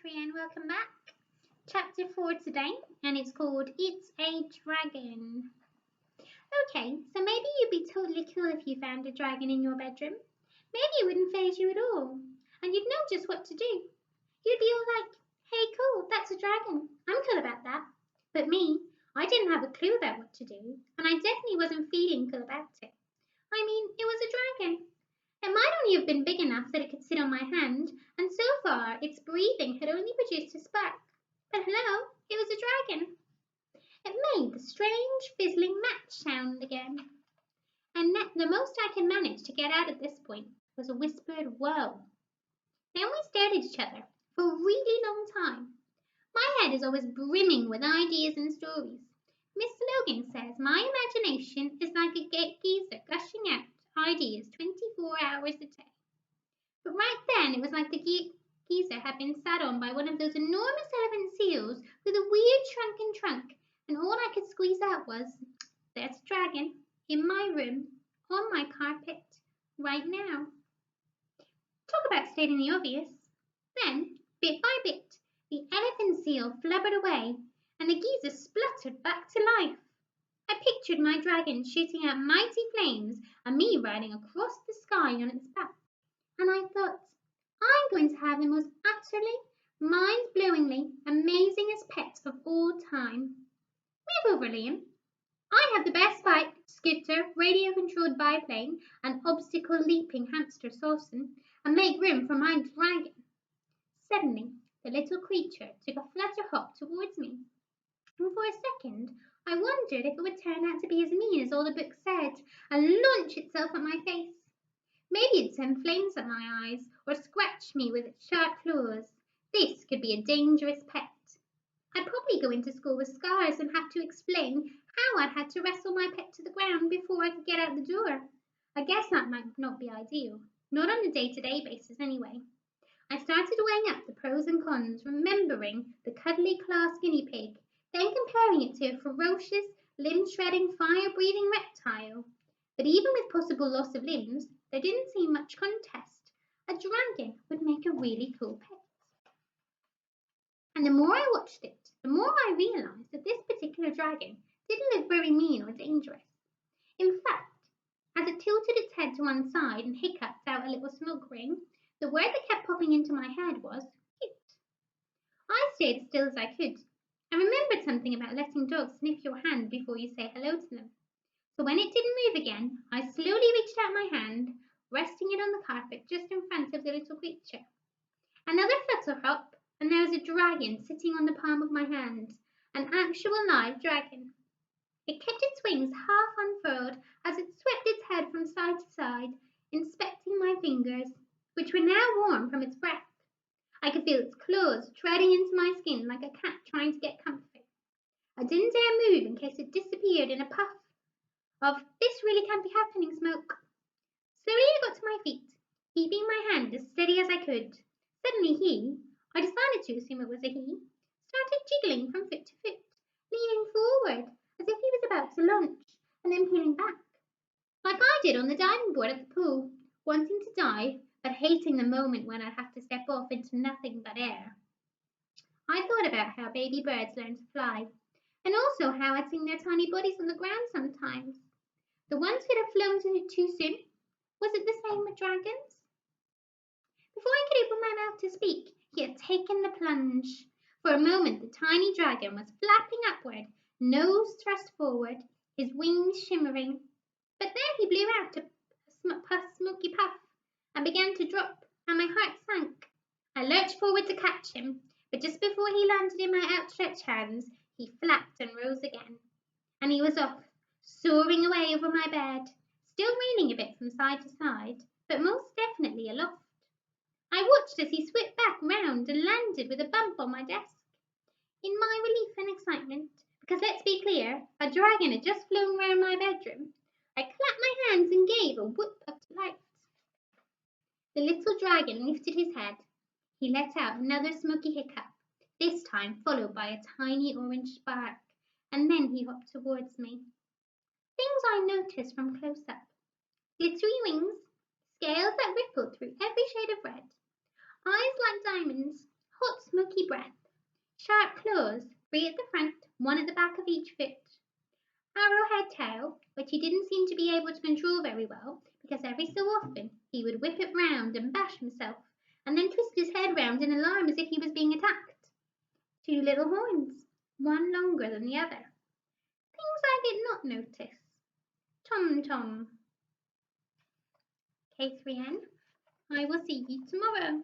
Priya and welcome back. Chapter 4 today, and it's called It's a Dragon. Okay, so maybe you'd be totally cool if you found a dragon in your bedroom. Maybe it wouldn't faze you at all, and you'd know just what to do. You'd be all like, hey, cool, that's a dragon. I'm cool about that. But me, I didn't have a clue about what to do, and I definitely wasn't feeling cool about it. I mean, it was a dragon. It might only have been big enough that it could sit on my hand, and so far its breathing had only produced a spark. But hello, it was a dragon. It made the strange fizzling match sound again. And the most I could manage to get out at this point was a whispered whoa. Then we stared at each other for a really long time. My head is always brimming with ideas and stories. Miss Logan says my imagination is like a geyser gushing out ideas 24 hours a day. But right then it was like the geyser had been sat on by one of those enormous elephant seals with a weird shrunken trunk, and all I could squeeze out was, there's a dragon in my room, on my carpet, right now. Talk about stating the obvious. Then, bit by bit, the elephant seal flubbered away, and the geyser spluttered back to life. I pictured my dragon shooting out mighty flames and me riding across the sky on its back. And I thought, I'm going to have the most utterly, mind-blowingly amazingest pet of all time. Move over, Liam. I have the best bike, scooter, radio-controlled biplane, and obstacle-leaping hamster Sauson, and make room for my dragon. Suddenly, the little creature took a flutter hop towards me, and for a second I wondered if it would turn out to be as mean as all the books said, and launch itself at my face. Maybe it'd send flames at my eyes, or scratch me with its sharp claws. This could be a dangerous pet. I'd probably go into school with scars and have to explain how I'd had to wrestle my pet to the ground before I could get out the door. I guess that might not be ideal. Not on a day-to-day basis, anyway. I started weighing up the pros and cons, remembering the cuddly class guinea pig, then comparing it to a ferocious, limb-shredding, fire-breathing reptile. But even with possible loss of limbs, there didn't seem much contest. A dragon would make a really cool pet. And the more I watched it, the more I realized that this particular dragon didn't look very mean or dangerous. In fact, as it tilted its head to one side and hiccuped out a little smoke ring, the word that kept popping into my head was cute. I stayed as still as I could. I remembered something about letting dogs sniff your hand before you say hello to them. So when it didn't move again, I slowly reached out my hand, resting it on the carpet just in front of the little creature. Another flutter hop, and there was a dragon sitting on the palm of my hand, an actual live dragon. It kept its wings half unfurled as it swept its head from side to side, inspecting my fingers, which were now warm from its breath. I could feel its claws treading into my skin like a cat trying to get comfy. I didn't dare move in case it disappeared in a puff of this really can't be happening smoke. Slowly I got to my feet, keeping my hand as steady as I could. Suddenly I decided to assume it was a he, started jiggling from foot to foot, leaning forward as if he was about to launch, and then peeling back, like I did on the diving board at the pool, wanting to dive, but hating the moment when I'd have to step off into nothing but air. I thought about how baby birds learn to fly, and also how I'd seen their tiny bodies on the ground sometimes. The ones who'd have flown too soon. Was it the same with dragons? Before I could open my mouth to speak, he had taken the plunge. For a moment, the tiny dragon was flapping upward, nose thrust forward, his wings shimmering. But then he blew out a smoky puff and began to drop, and my heart sank. I lurched forward to catch him, but just before he landed in my outstretched hands, he flapped and rose again. And he was off, soaring away over my bed, still reeling a bit from side to side, but most definitely aloft. I watched as he swept back round and landed with a bump on my desk. In my relief and excitement, because let's be clear, a dragon had just flown round my bedroom, I clapped my hands and gave a whoop of delight. The little dragon lifted his head. He let out another smoky hiccup, this time followed by a tiny orange spark, and then he hopped towards me. Things I noticed from close up. Glittery wings, scales that rippled through every shade of red, eyes like diamonds, hot smoky funky breath. Sharp claws, 3 at the front, 1 at the back of each foot. Arrowhead tail, which he didn't seem to be able to control very well, because every so often he would whip it round and bash himself, and then twist his head round in alarm as if he was being attacked. 2 little horns, 1 longer than the other. Things I did not notice. Tom Tom. K3N, I will see you tomorrow.